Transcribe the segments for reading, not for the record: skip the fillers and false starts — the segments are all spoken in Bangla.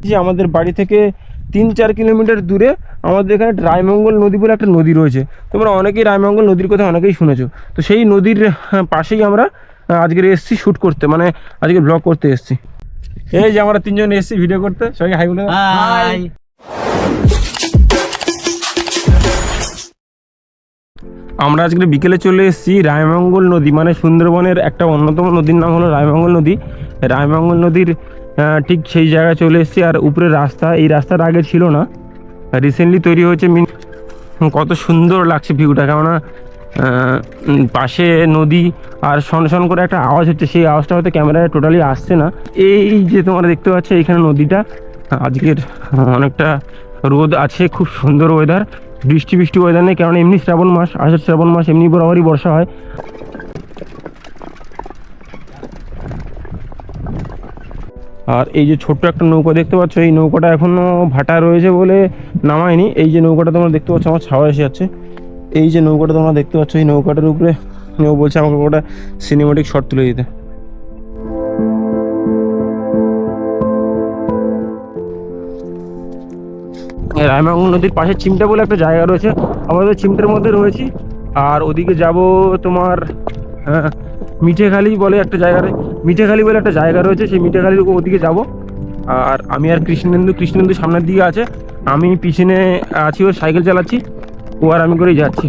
যে আমাদের বাড়ি থেকে 3-4 কিলোমিটার দূরে আমাদের এখানে রায়মঙ্গল নদী বলে একটা নদী রয়েছে। তোমরা অনেকেই রায়মঙ্গল নদীর কথা অনেকেই শুনেছো। তো সেই নদীর পাশেই আমরা আজকের এসেছি শ্যুট করতে, মানে আজকে ব্লগ করতে এসেছি। এই যে আমরা 3জন এসেছি ভিডিও করতে। সবাইকে হাই বলে দাও। হাই। আমরা আজকে বিকেলে চলে এসেছি রায়মঙ্গল নদী, মানে সুন্দরবনের একটা অন্যতম নদীর নাম হলো রায়মঙ্গল নদী। রায়মঙ্গল নদীর ঠিক সেই জায়গায় চলে এসেছি। আর উপরে রাস্তা, এই রাস্তাটা আগে ছিল না, রিসেন্টলি তৈরি হয়েছে। কত সুন্দর লাগছে ভিউটা, কেননা পাশে নদী আর শন করে একটা আওয়াজ হচ্ছে, সেই আওয়াজটা হয়তো ক্যামেরায় টোটালি আসছে না। এই যে তোমরা দেখতে পাচ্ছ এইখানে নদীটা, আজকের অনেকটা রোদ আছে, খুব সুন্দর ওয়েদার, বৃষ্টি ওয়েদার নেই, কারণ এমনি শ্রাবণ মাস, আষাঢ় শ্রাবণ মাস, এমনি বরাবরই বর্ষা হয়। আর এই যে ছোট্ট একটা নৌকা দেখতে পাচ্ছ, এই নৌকাটা এখনও ভাটা রয়েছে বলে নামায়নি। এই যে নৌকাটা তোমরা দেখতে পাচ্ছ আমার ছাওয়া এসে যাচ্ছে, এই যে নৌকাটা তোমরা দেখতে পাচ্ছ, এই নৌকাটার উপরে ও বলছে আমাকে ওটা সিনেমেটিক শট তুলে দিতে। রায়মঙ্গল নদীর পাশে চিমটা বলে একটা জায়গা রয়েছে, আমাদের চিমটার মধ্যে রয়েছি। আর ওদিকে যাব তোমার মিঠেখালি বলে একটা জায়গায়, মিঠেখালি বলে একটা জায়গা রয়েছে, সেই মিঠেখালির ওদিকে যাব। আর আমি আর কৃষ্ণেন্দু সামনের দিকে আছে, আমি পিছনে আছি, ওর সাইকেল চালাচ্ছি, ও আর আমি করেই যাচ্ছি।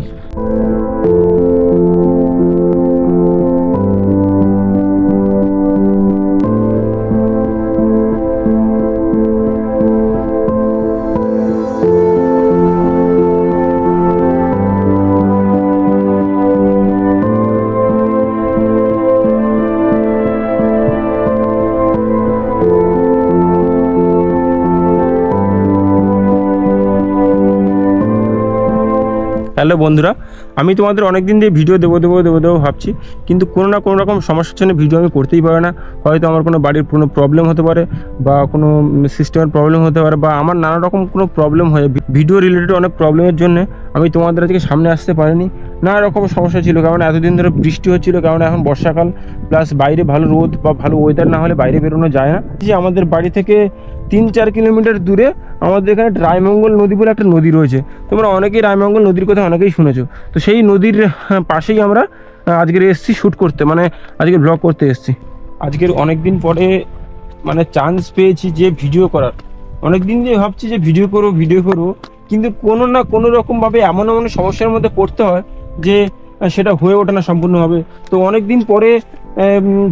হ্যালো বন্ধুরা, আমি তোমাদের অনেক দিন দিয়ে ভিডিও দেবো ভাবছি, কিন্তু কোনো না কোনো রকম সমস্যার জন্য ভিডিও আমি করতেই পারি না। হয়তো আমার কোনো বাড়ির কোনো প্রবলেম হতে পারে, বা কোনো সিস্টেমের প্রবলেম হতে পারে, বা আমার নানা রকম কোনো প্রবলেম হয়, ভিডিও রিলেটেড অনেক প্রবলেমের জন্য আমি তোমাদের আজকে সামনে আসতে পারিনি। নানা রকম সমস্যা ছিল, কারণ এতদিন ধরে বৃষ্টি হচ্ছিলো, কারণ এখন বর্ষাকাল, প্লাস বাইরে ভালো রোদ বা ভালো ওয়েদার না হলে বাইরে বেরোনো যায় না। যে আমাদের বাড়ি থেকে 3-4 কিলোমিটার দূরে আমাদের এখানে রায়মঙ্গল নদী বলে একটা নদী রয়েছে। তোমরা অনেকেই রায়মঙ্গল নদীর কথা অনেকেই শুনেছো। তো সেই নদীর পাশেই আমরা আজকের এসেছি শ্যুট করতে, মানে আজকে ব্লগ করতে এসেছি। আজকের অনেক দিন পরে মানে চান্স পেয়েছি যে ভিডিও করার। অনেক দিন দিয়ে ভাবছি যে ভিডিও করবো, কিন্তু কোনো না কোনো রকমভাবে এমন সমস্যার মধ্যে পড়তে হয় যে সেটা হয়ে ওঠে না সম্পূর্ণভাবে। তো অনেক দিন পরে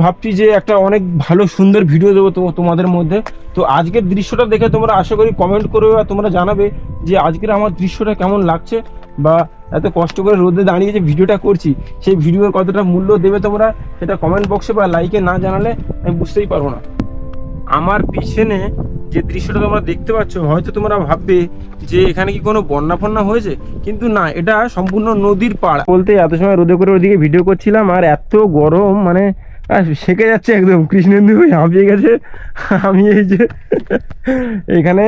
ভাবছি যে একটা অনেক ভালো সুন্দর ভিডিও দেবো তোমাদের মধ্যে। তো আজকের দৃশ্যটা দেখে তোমরা আশা করি কমেন্ট করবে, আর তোমরা জানাবে যে আজকের আমার দৃশ্যটা কেমন লাগছে, বা এত কষ্ট করে রোদে দাঁড়িয়ে যে ভিডিওটা করছি সেই ভিডিওর কতটা মূল্য দেবে তোমরা, সেটা কমেন্ট বক্সে বা লাইকে না জানালে আমি বুঝতেই পারবো না। আমার পিছনে যে দৃশ্যটা তোমরা দেখতে পাচ্ছ, হয়তো তোমরা ভাববে যে এখানে কি কোনো বন্যা হয়েছে, কিন্তু না, এটা সম্পূর্ণ নদীর পাড়। বলতে এত সময় রোদে করে ওদিকে ভিডিও করছিলাম, আর এত গরম, মানে সেঁকে যাচ্ছে একদম, কৃষ্ণেন্দু হাঁপিয়ে গেছে। আমি এই যে এখানে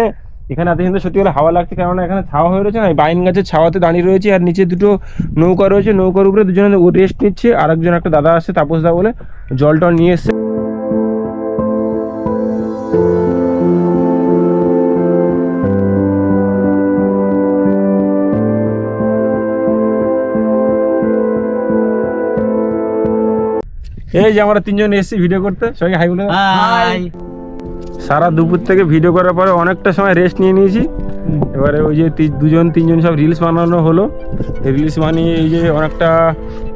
এত সুন্দর সত্যি করে হাওয়া লাগছে, কারণ এখানে ছাওয়া হয়ে রয়েছে না, বাইন গাছের ছাওয়াতে দাঁড়িয়ে রয়েছে। আর নিচে দুটো নৌকা রয়েছে, নৌকার উপরে দুজনে রেস্ট নিচ্ছে, আর একজন একটা দাদা আসছে, তাপস দা বলে, জল টল নিয়ে এসছে। এই যে আমরা 3জন এসেছি ভিডিও করতে। সবাইকে হাই বলে দাও। হাই। সারা দুপুর থেকে ভিডিও করার পরে অনেকটা সময় রেস্ট নিয়ে নিয়েছি। এবারে ওই যে 2-3জন সব রিলস বানানো হলো, রিলস বানিয়ে এই যে অনেকটা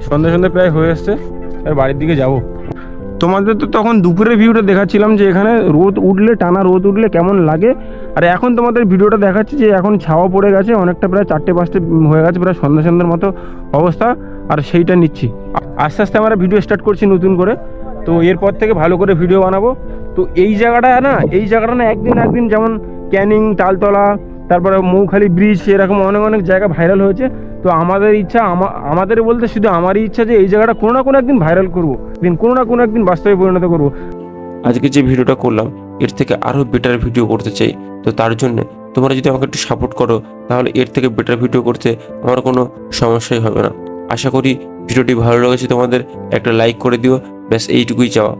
সন্ধ্যে প্রায় হয়ে এসছে, এবার বাড়ির দিকে যাব। তোমাদের তো তখন দুপুরের ভিউটা দেখাচ্ছিলাম যে এখানে টানা রোদ উঠলে কেমন লাগে, আর এখন তোমাদের ভিডিওটা দেখাচ্ছি যে এখন ছাওয়া পড়ে গেছে, অনেকটা প্রায় 4-5 হয়ে গেছে, প্রায় সন্ধ্যার মতো অবস্থা, আর সেইটা নিচ্ছি। আস্তে আস্তে আমরা ভিডিও স্টার্ট করছি নতুন করে। তো এরপর থেকে ভালো করে ভিডিও বানাবো। তো এই জায়গাটা না একদিন যেমন ক্যানিং, তালতলা, তারপরে মৌখালি ব্রিজ, এরকম অনেক জায়গা ভাইরাল হয়েছে। তো আমাদের ইচ্ছা, আমাদের বলতে শুধু আমারই ইচ্ছা যে এই জায়গাটা কোনো না কোনো একদিন ভাইরাল করবো, কোনো না কোনো একদিন বাস্তবে পরিণত করবো। আজকে যে ভিডিওটা করলাম এর থেকে আরও বেটার ভিডিও করতে চাই। তো তার জন্য তোমরা যদি আমাকে একটু সাপোর্ট করো, তাহলে এর থেকে বেটার ভিডিও করতে আমার কোনো সমস্যাই হবে না। আশা করি ভিডিওটি ভালো লেগেছে তোমাদের, একটা লাইক করে দিও, ব্যাস এইটুকুই চাওয়া।